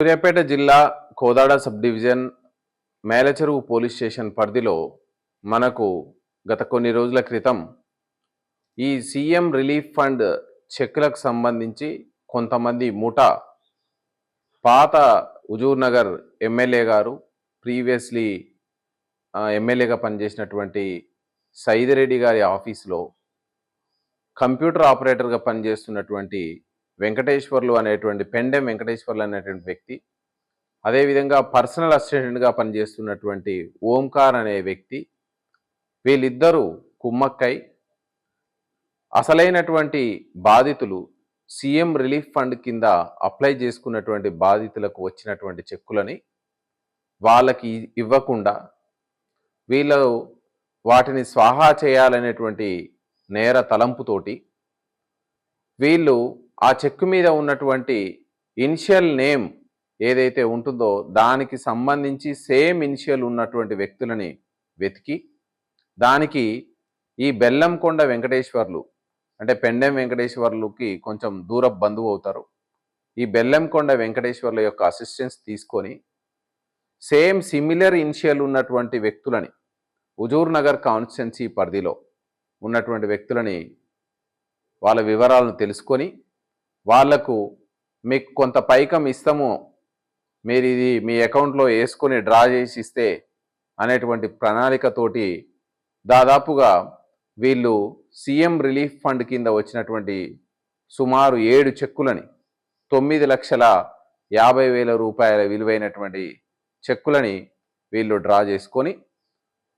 సూర్యాపేట జిల్లా Kodad sub division Melacheruvu police station పరిధిలో మనకు గత కొన్ని రోజుల క్రితం ఈ సీఎం రిలీఫ్ ఫండ్ చెక్కులకు సంబంధించి కొంతమంది ముఠా పాత హుజూర్ నగర్ ఎమ్మెల్యే గారు ప్రీవియస్లీ ఎమ్మెల్యేగా పనిచేసినటువంటి సైదిరెడ్డి గారి ఆఫీస్లో కంప్యూటర్ ఆపరేటర్గా పనిచేస్తున్నటువంటి వెంకటేశ్వర్లు అనేటువంటి పెండెం వెంకటేశ్వర్లు అనేటువంటి వ్యక్తి, అదేవిధంగా పర్సనల్ అసిస్టెంట్గా పనిచేస్తున్నటువంటి ఓంకార్ అనే వ్యక్తి, వీళ్ళిద్దరూ కుమ్మక్కై అసలైనటువంటి బాధితులు సీఎం రిలీఫ్ ఫండ్ కింద అప్లై చేసుకున్నటువంటి బాధితులకు వచ్చినటువంటి చెక్కులని వాళ్ళకి ఇవ్వకుండా వీళ్ళు వాటిని స్వాహా చేయాలనేటువంటి నేర తలంపుతోటి వీళ్ళు ఆ చెక్కు మీద ఉన్నటువంటి ఇనిషియల్ నేమ్ ఏదైతే ఉంటుందో దానికి సంబంధించి సేమ్ ఇనిషియల్ ఉన్నటువంటి వ్యక్తులని వెతికి దానికి ఈ బెల్లంకొండ వెంకటేశ్వర్లు అంటే పెండెం వెంకటేశ్వర్లుకి కొంచెం దూర బంధువు అవుతారు. ఈ బెల్లంకొండ వెంకటేశ్వర్ల యొక్క అసిస్టెన్స్ తీసుకొని సేమ్ సిమిలర్ ఇనిషియల్ ఉన్నటువంటి వ్యక్తులని హుజూర్ నగర్ కాన్స్టిట్యున్సీ పరిధిలో ఉన్నటువంటి వ్యక్తులని వాళ్ళ వివరాలను తెలుసుకొని వాళ్లకు మీకు కొంత పైకం ఇస్తాము, మీరు ఇది మీ అకౌంట్లో వేసుకొని డ్రా చేసి ఇస్తే అనేటువంటి ప్రణాళికతోటి దాదాపుగా వీళ్ళు సీఎం రిలీఫ్ ఫండ్ కింద వచ్చినటువంటి సుమారు 7 చెక్కులని 9,50,000 రూపాయల విలువైనటువంటి చెక్కులని వీళ్ళు డ్రా చేసుకొని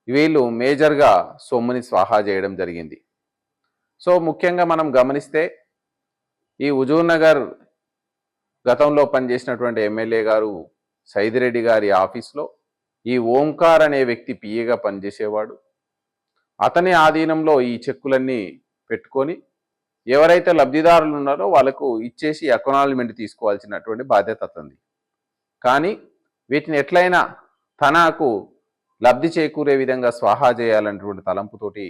వీళ్ళు మేజర్గా సొమ్ముని స్వాహా చేయడం జరిగింది. సో ముఖ్యంగా మనం గమనిస్తే ఈ హుజూర్ నగర్ గతంలో పనిచేసినటువంటి ఎమ్మెల్యే గారు సైదిరెడ్డి గారి ఆఫీస్లో ఈ ఓంకార్ అనే వ్యక్తి పిఏగా పనిచేసేవాడు. అతని ఆధీనంలో ఈ చెక్కులన్నీ పెట్టుకొని ఎవరైతే లబ్ధిదారులు ఉన్నారో వాళ్ళకు ఇచ్చేసి అక్నాలజ్మెంట్ తీసుకోవాల్సినటువంటి బాధ్యత అతనిది. కానీ వీటిని ఎట్లయినా తనకు లబ్ధి చేకూరే విధంగా స్వాహా చేయాలనేటువంటి తలంపుతోటి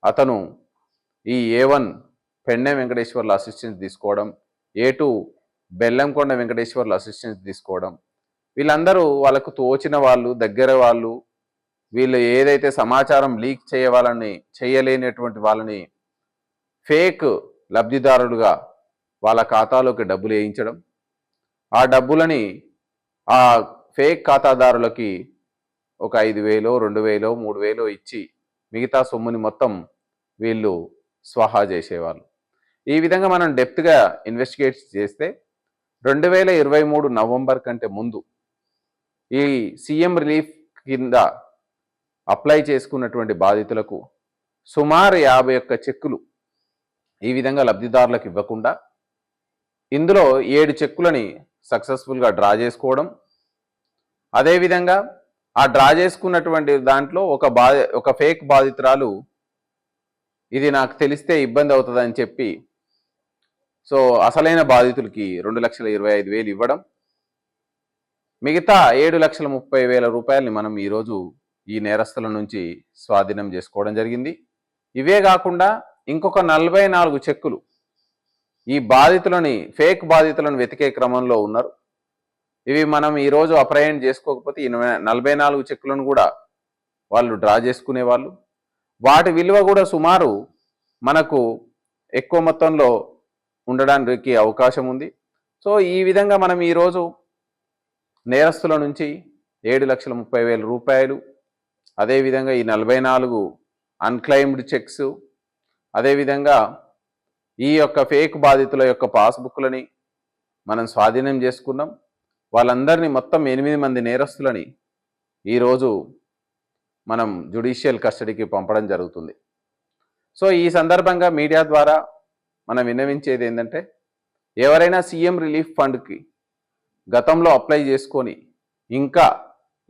అతను ఈ A1 పెండెం వెంకటేశ్వర్ల అసిస్టెన్స్ తీసుకోవడం, A2 బెల్లంకొండ వెంకటేశ్వర్ల అసిస్టెన్స్ తీసుకోవడం, వీళ్ళందరూ వాళ్ళకు తోచిన వాళ్ళు దగ్గర వాళ్ళు వీళ్ళు ఏదైతే సమాచారం లీక్ చేయలేనటువంటి వాళ్ళని ఫేక్ లబ్ధిదారులుగా వాళ్ళ ఖాతాలోకి డబ్బులు వేయించడం, ఆ డబ్బులని ఆ ఫేక్ ఖాతాదారులకి ఒక 5,000 2,000 3,000 ఇచ్చి మిగతా సొమ్ముని మొత్తం వీళ్ళు స్వాహా చేసేవాళ్ళు. ఈ విధంగా మనం డెప్త్గా ఇన్వెస్టిగేట్ చేస్తే 2023 నవంబర్ కంటే ముందు ఈ సీఎం రిలీఫ్ కింద అప్లై చేసుకున్నటువంటి బాధితులకు సుమారు 51 చెక్కులు ఈ విధంగా లబ్ధిదారులకు ఇవ్వకుండా ఇందులో 7 చెక్కులని సక్సెస్ఫుల్గా డ్రా చేసుకోవడం, అదేవిధంగా ఆ డ్రా చేసుకున్నటువంటి దాంట్లో ఒక ఫేక్ బాధితురాలు ఇది నాకు తెలిస్తే ఇబ్బంది అవుతుందని చెప్పి సో అసలైన బాధితులకి 2,25,000 ఇవ్వడం, మిగతా 7,30,000 రూపాయలని మనం ఈరోజు ఈ నేరస్తుల నుంచి స్వాధీనం చేసుకోవడం జరిగింది. ఇవే కాకుండా ఇంకొక 44 చెక్కులు ఈ బాధితులని ఫేక్ బాధితులను వెతికే క్రమంలో ఉన్నారు. ఇవి మనం ఈరోజు అప్రయెంట్ చేసుకోకపోతే ఈ 44 చెక్కులను కూడా వాళ్ళు డ్రా చేసుకునేవాళ్ళు. వాటి విలువ కూడా సుమారు మనకు ఎక్కువ మొత్తంలో ఉండడానికి అవకాశం ఉంది. సో ఈ విధంగా మనం ఈరోజు నేరస్తుల నుంచి 7,30,000 రూపాయలు, అదేవిధంగా ఈ 44 అన్క్లైమ్డ్ చెక్స్, అదేవిధంగా ఈ యొక్క ఫేక్ బాధితుల యొక్క పాస్బుక్లని మనం స్వాధీనం చేసుకున్నాం. వాళ్ళందరినీ మొత్తం 8 మంది నేరస్తులని ఈరోజు మనం జ్యుడిషియల్ కస్టడీకి పంపడం జరుగుతుంది. సో ఈ సందర్భంగా మీడియా ద్వారా మనం విన్నవించేది ఏంటంటే, ఎవరైనా సీఎం రిలీఫ్ ఫండ్కి గతంలో అప్లై చేసుకొని ఇంకా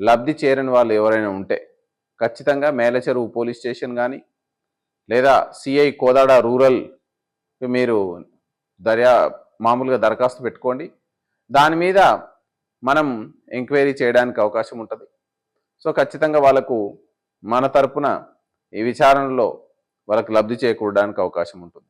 లబ్ధి చేరని వాళ్ళు ఎవరైనా ఉంటే ఖచ్చితంగా మేలచెరువు పోలీస్ స్టేషన్ కానీ లేదా సిఐ కోదాడ రూరల్ మీరు మామూలుగా దరఖాస్తు పెట్టుకోండి. దాని మీద మనం ఎంక్వైరీ చేయడానికి అవకాశం ఉంటుంది. సో ఖచ్చితంగా వాళ్ళకు మన తరపున ఈ విచారణలో వాళ్ళకు లబ్ధి చేకూరడానికి అవకాశం ఉంటుంది.